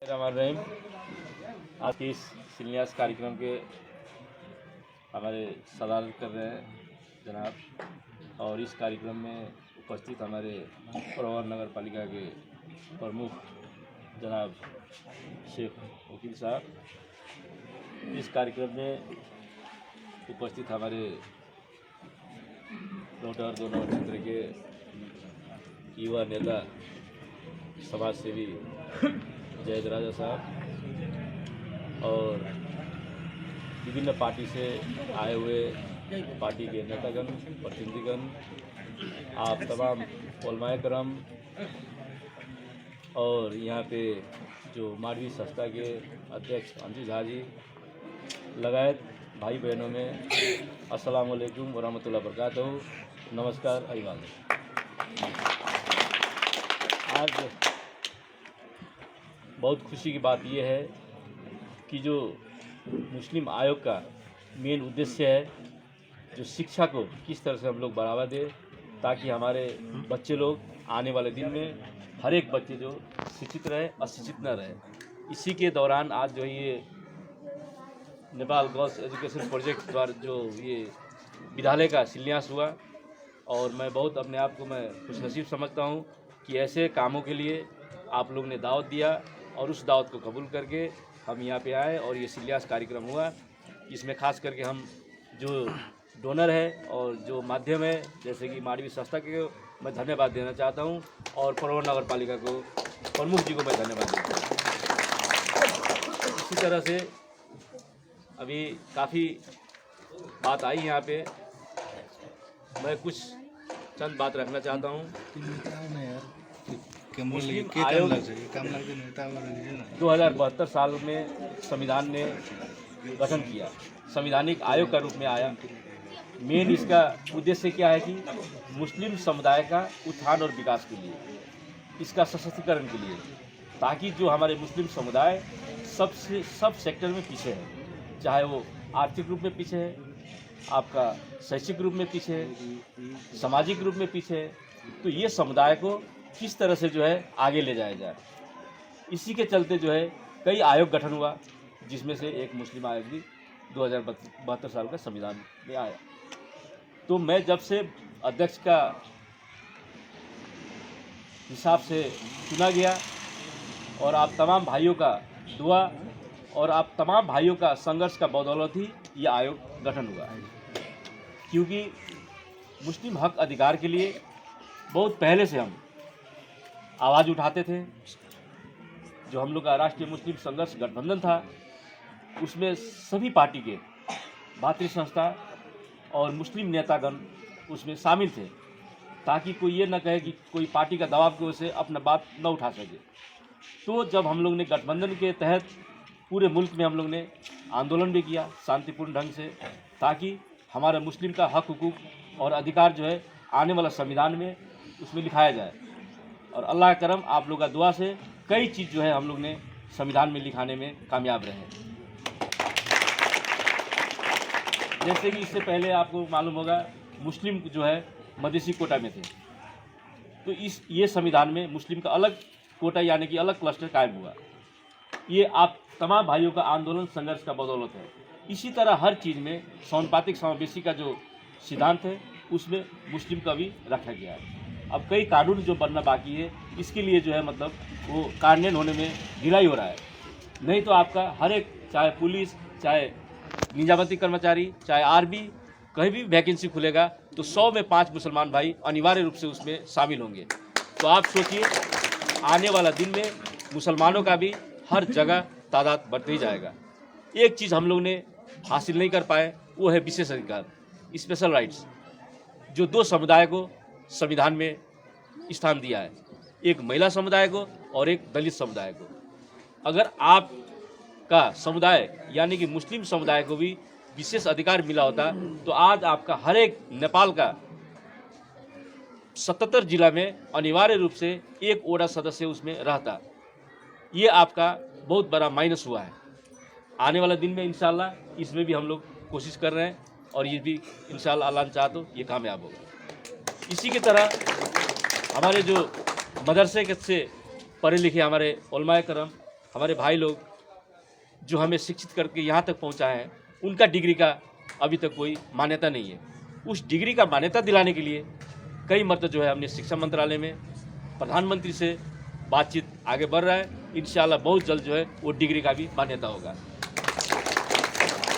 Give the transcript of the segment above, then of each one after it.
रहीम। आज के इस शिलान्यास कार्यक्रम के हमारे सदारत कर रहे हैं जनाब, और इस कार्यक्रम में उपस्थित हमारे परवर नगर पालिका के प्रमुख जनाब शेख वकील साहब। इस कार्यक्रम में उपस्थित हमारे डॉक्टर दोनों क्षेत्र के युवा नेता समाज सेवी जयद राजा साहब और विभिन्न पार्टी से आए हुए पार्टी के नेतागण, प्रतिनिधिगण, आप तमाम उलमाए करम और यहाँ पे जो माडवी संस्था के अध्यक्ष अंजू झा जी लगायत भाई बहनों में अस्सलाम वालेकुम वरहमतुल्लाह बरकातहू, नमस्कार, अभिवादन। आज बहुत खुशी की बात यह है कि जो मुस्लिम आयोग का मेन उद्देश्य है, जो शिक्षा को किस तरह से हम लोग बढ़ावा दें ताकि हमारे बच्चे लोग आने वाले दिन में हर एक बच्चे जो शिक्षित रहे, अशिक्षित न रहे। इसी के दौरान आज जो ये नेपाल गर्ल्स एजुकेशन प्रोजेक्ट द्वारा जो ये विद्यालय का शिलान्यास हुआ, और मैं बहुत अपने आप को मैं खुशनसीब समझता हूँ कि ऐसे कामों के लिए आप लोग ने दावत दिया और उस दावत को कबूल करके हम यहाँ पे आए और ये शिलान्यास कार्यक्रम हुआ। इसमें खास करके हम जो डोनर है और जो माध्यम है, जैसे कि माडवी संस्था के मैं धन्यवाद देना चाहता हूँ, और परवर नगर पालिका को प्रमुख जी को मैं धन्यवाद देता हूँ। इसी तरह से अभी काफ़ी बात आई यहाँ पे, मैं कुछ चंद बात रखना चाहता हूँ। मुस्लिम आयोग 2072 साल में संविधान ने गठन किया, संवैधानिक आयोग का रूप में आया। मेन इसका उद्देश्य क्या है कि मुस्लिम समुदाय का उत्थान और विकास के लिए, इसका सशक्तिकरण के लिए, ताकि जो हमारे मुस्लिम समुदाय सब सेक्टर में पीछे है, चाहे वो आर्थिक रूप में पीछे है, आपका शैक्षिक रूप में पीछे है, सामाजिक रूप में पीछे है, तो ये समुदाय को किस तरह से जो है आगे ले जाया जाए। इसी के चलते जो है कई आयोग गठन हुआ, जिसमें से एक मुस्लिम आयोग भी 2072 साल का संविधान में आया। तो मैं जब से अध्यक्ष का हिसाब से चुना गया, और आप तमाम भाइयों का दुआ और आप तमाम भाइयों का संघर्ष का बदौलत ही ये आयोग गठन हुआ, क्योंकि मुस्लिम हक अधिकार के लिए बहुत पहले से हम आवाज़ उठाते थे। जो हम लोग का राष्ट्रीय मुस्लिम संघर्ष गठबंधन था, उसमें सभी पार्टी के भातृ संस्था और मुस्लिम नेतागण उसमें शामिल थे, ताकि कोई ये न कहे कि कोई पार्टी का दबाव की वजह से अपना बात न उठा सके। तो जब हम लोग ने गठबंधन के तहत पूरे मुल्क में हम लोग ने आंदोलन भी किया शांतिपूर्ण ढंग से, ताकि हमारा मुस्लिम का हक हुकूक और अधिकार जो है आने वाला संविधान में उसमें लिखाया जाए। और अल्लाह का करम, आप लोग का दुआ से कई चीज़ जो है हम लोग ने संविधान में लिखाने में कामयाब रहे। जैसे कि इससे पहले आपको मालूम होगा मुस्लिम जो है मधेसी कोटा में थे, तो ये संविधान में मुस्लिम का अलग कोटा यानी कि अलग क्लस्टर कायम हुआ। ये आप तमाम भाइयों का आंदोलन संघर्ष का बदौलत है। इसी तरह हर चीज़ में समानुपातिक समावेशी का जो सिद्धांत है उसमें मुस्लिम का भी रखा गया है। अब कई कानून जो बनना बाकी है, इसके लिए जो है मतलब वो कार्यान्वयन होने में ढिलाई हो रहा है। नहीं तो आपका हर एक, चाहे पुलिस, चाहे निजामती कर्मचारी, चाहे आर्मी, कहीं भी वैकेंसी खुलेगा तो 100 में 5 मुसलमान भाई अनिवार्य रूप से उसमें शामिल होंगे। तो आप सोचिए आने वाला दिन में मुसलमानों का भी हर जगह तादाद बढ़ते ही जाएगा। एक चीज़ हम लोग ने हासिल नहीं कर पाए, वो है विशेष अधिकार, स्पेशल राइट्स, जो 2 समुदाय को संविधान में स्थान दिया है, एक महिला समुदाय को और एक दलित समुदाय को। अगर आप का समुदाय यानी कि मुस्लिम समुदाय को भी विशेष अधिकार मिला होता तो आज आपका हर एक नेपाल का 77 जिला में अनिवार्य रूप से एक ओडा सदस्य उसमें रहता। ये आपका बहुत बड़ा माइनस हुआ है। आने वाला दिन में इंशाल्लाह इसमें भी हम लोग कोशिश कर रहे हैं, और ये भी इंशाल्लाह अल्लाह ने चाहा तो ये कामयाब होगा। इसी की तरह हमारे जो मदरसे के से पढ़े लिखे हमारे उलमाए करम हमारे भाई लोग जो हमें शिक्षित करके यहाँ तक पहुँचाए हैं, उनका डिग्री का अभी तक कोई मान्यता नहीं है। उस डिग्री का मान्यता दिलाने के लिए कई मरतबा जो है हमने शिक्षा मंत्रालय में प्रधानमंत्री से बातचीत आगे बढ़ रहा है। इंशाल्लाह बहुत जल्द जो है वो डिग्री का भी मान्यता होगा,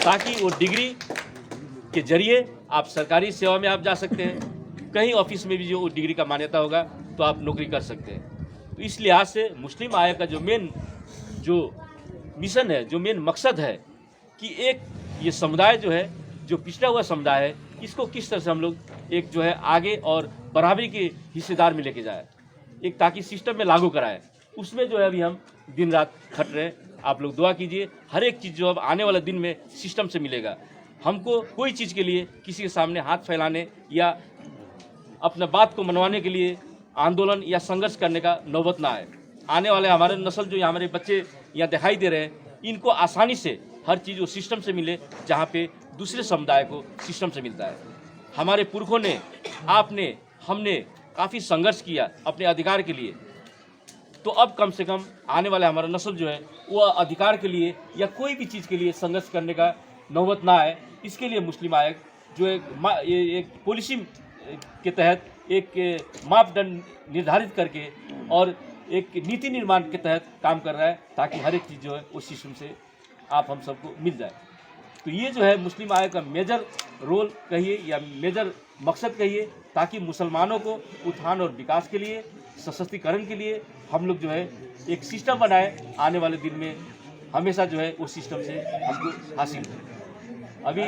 ताकि वो डिग्री के जरिए आप सरकारी सेवा में आप जा सकते हैं, कहीं ऑफिस में भी जो डिग्री का मान्यता होगा तो आप नौकरी कर सकते हैं। तो इस लिहाज से मुस्लिम आयोग का जो मेन जो मिशन है, जो मेन मकसद है कि एक ये समुदाय जो है, जो पिछड़ा हुआ समुदाय है, इसको किस तरह से हम लोग एक जो है आगे और बराबरी के हिस्सेदार में लेके जाए, एक ताकि सिस्टम में लागू कराए। उसमें जो है अभी हम दिन रात खट रहे हैं। आप लोग दुआ कीजिए, हर एक चीज़ जो अब आने वाले दिन में सिस्टम से मिलेगा। हमको कोई चीज़ के लिए किसी के सामने हाथ फैलाने या अपना बात को मनवाने के लिए आंदोलन या संघर्ष करने का नौबत ना आए। आने वाले हमारे नस्ल जो हमारे बच्चे यहाँ दिखाई दे रहे हैं, इनको आसानी से हर चीज़ वो सिस्टम से मिले, जहाँ पे दूसरे समुदाय को सिस्टम से मिलता है। हमारे पुरखों ने, आपने, हमने काफ़ी संघर्ष किया अपने अधिकार के लिए, तो अब कम से कम आने वाले हमारा नस्ल जो है वो अधिकार के लिए या कोई भी चीज़ के लिए संघर्ष करने का नौबत ना आए। इसके लिए मुस्लिम आयोग जो एक पॉलिसी के तहत एक मापदंड निर्धारित करके और एक नीति निर्माण के तहत काम कर रहा है, ताकि हर एक चीज़ जो है उस सिस्टम से आप हम सबको मिल जाए। तो ये जो है मुस्लिम आयोग का मेजर रोल कहिए या मेजर मकसद कहिए, ताकि मुसलमानों को उत्थान और विकास के लिए, सशक्तिकरण के लिए हम लोग जो है एक सिस्टम बनाए। आने वाले दिन में हमेशा जो है उस सिस्टम से हमको हासिल हो। अभी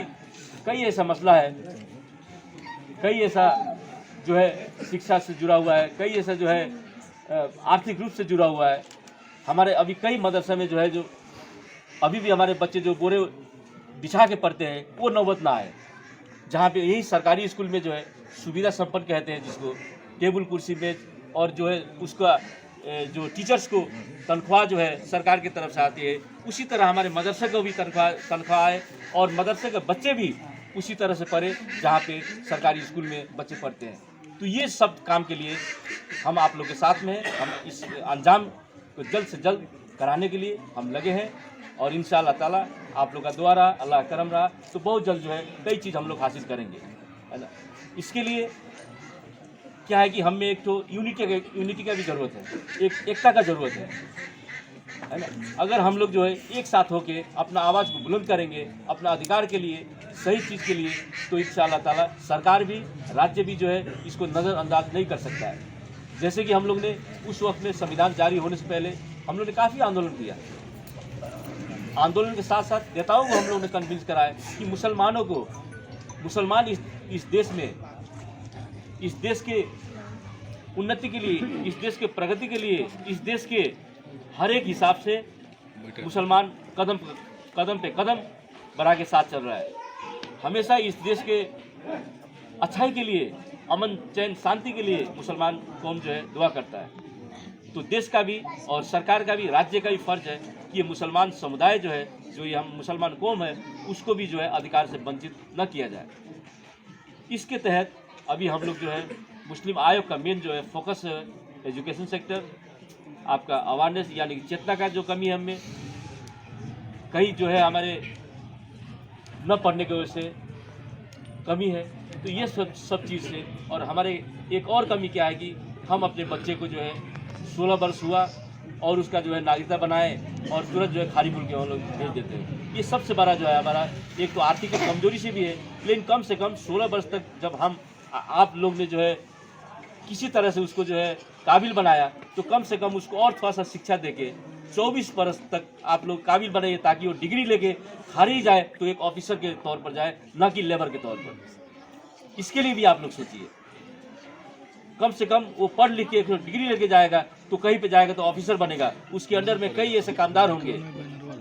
कई ऐसा मसला है, कई ऐसा जो है शिक्षा से जुड़ा हुआ है, कई ऐसा जो है आर्थिक रूप से जुड़ा हुआ है। हमारे अभी कई मदरसे में जो है, जो अभी भी हमारे बच्चे जो बोरे बिछा के पढ़ते हैं, वो नौबत ना आए। जहाँ पे यही सरकारी स्कूल में जो है सुविधा संपन्न कहते हैं जिसको, टेबल कुर्सी मेज, और जो है उसका जो टीचर्स को तनख्वाह जो है सरकार की तरफ से आती है, उसी तरह हमारे मदरसे को भी तनख्वाह है और मदरसे के बच्चे भी उसी तरह से पढ़े जहाँ पे सरकारी स्कूल में बच्चे पढ़ते हैं। तो ये सब काम के लिए हम आप लोग के साथ में हैं। हम इस अंजाम को जल्द से जल्द कराने के लिए हम लगे हैं, और इंशाअल्लाह ताला आप लोग का दुआ रहा, अल्लाह करम रहा, तो बहुत जल्द जो है कई चीज़ हम लोग हासिल करेंगे, है ना। इसके लिए क्या है कि हमें एक तो यूनिटी का भी ज़रूरत है, एक एकता का ज़रूरत है ना। अगर हम लोग जो है एक साथ होके अपना आवाज़ को बुलंद करेंगे अपना अधिकार के लिए, सही चीज़ के लिए, तो इंशाअल्लाह ताला सरकार भी, राज्य भी जो है इसको नज़रअंदाज नहीं कर सकता है। जैसे कि हम लोग ने उस वक्त में संविधान जारी होने से पहले हम लोग ने काफ़ी आंदोलन किया। आंदोलन के साथ साथ नेताओं को हम लोग ने कन्विंस कराया कि मुसलमानों को, मुसलमान इस देश में, इस देश के उन्नति के लिए, इस देश के प्रगति के लिए, इस देश के हर एक हिसाब से मुसलमान कदम पे कदम बढ़ा के साथ चल रहा है। हमेशा इस देश के अच्छाई के लिए, अमन चैन शांति के लिए मुसलमान कौम जो है दुआ करता है। तो देश का भी और सरकार का भी, राज्य का भी फर्ज है कि ये मुसलमान समुदाय जो है, जो ये हम मुसलमान कौम है, उसको भी जो है अधिकार से वंचित न किया जाए। इसके तहत अभी हम लोग जो है मुस्लिम आयोग का मेन जो है फोकस है एजुकेशन सेक्टर, आपका अवेयरनेस यानी कि चेतना का जो कमी है हमें, कहीं जो है हमारे न पढ़ने की वजह से कमी है, तो ये सब चीज़ से। और हमारे एक और कमी क्या है कि हम अपने बच्चे को जो है 16 वर्ष हुआ और उसका जो है नागरिकता बनाए और तुरंत जो है खाली मुल्क के हम लोग भेज देते हैं। ये सबसे बड़ा जो है हमारा, एक तो आर्थिक कमजोरी से भी है, लेकिन कम से कम 16 वर्ष तक जब हम आप लोग ने जो है किसी तरह से उसको जो है काबिल बनाया, तो कम से कम उसको और थोड़ा सा शिक्षा देके 24 वर्ष तक आप लोग काबिल बनाइए, ताकि वो डिग्री लेके खारिज जाए तो एक ऑफिसर के तौर पर जाए, ना कि लेबर के तौर पर। इसके लिए भी आप लोग सोचिए, कम से कम वो पढ़ लिख के एक डिग्री लेके जाएगा तो कहीं पे जाएगा तो ऑफिसर बनेगा, उसके अंडर में कई ऐसे कामदार होंगे।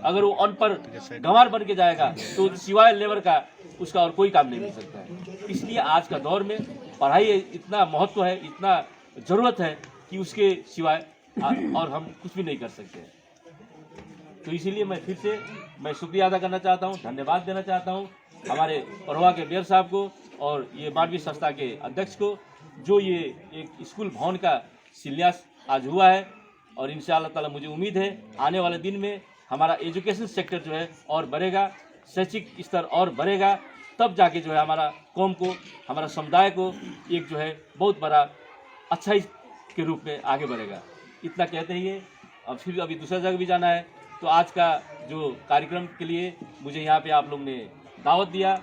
अगर वो अनपढ़ गंवार बन के जाएगा तो सिवाय लेबर का उसका और कोई काम नहीं मिल सकता है। इसलिए आज का दौर में पढ़ाई इतना महत्व है, इतना ज़रूरत है कि उसके सिवाय और हम कुछ भी नहीं कर सकते। तो इसीलिए मैं फिर से शुक्रिया अदा करना चाहता हूँ, धन्यवाद देना चाहता हूँ हमारे परवा के मेयर साहब को और ये मानवीय संस्था के अध्यक्ष को, जो ये एक स्कूल भवन का शिलान्यास आज हुआ है। और इंशाअल्लाह ताला मुझे उम्मीद है आने वाले दिन में हमारा एजुकेशन सेक्टर जो है और बढ़ेगा, शैक्षिक स्तर और बढ़ेगा, तब जाके जो है हमारा कौम को, हमारा समुदाय को एक जो है बहुत बड़ा अच्छाई के रूप में आगे बढ़ेगा। इतना कहते ही अब फिर अभी दूसरा जगह भी जाना है। तो आज का जो कार्यक्रम के लिए मुझे यहाँ पे आप लोग ने दावत दिया,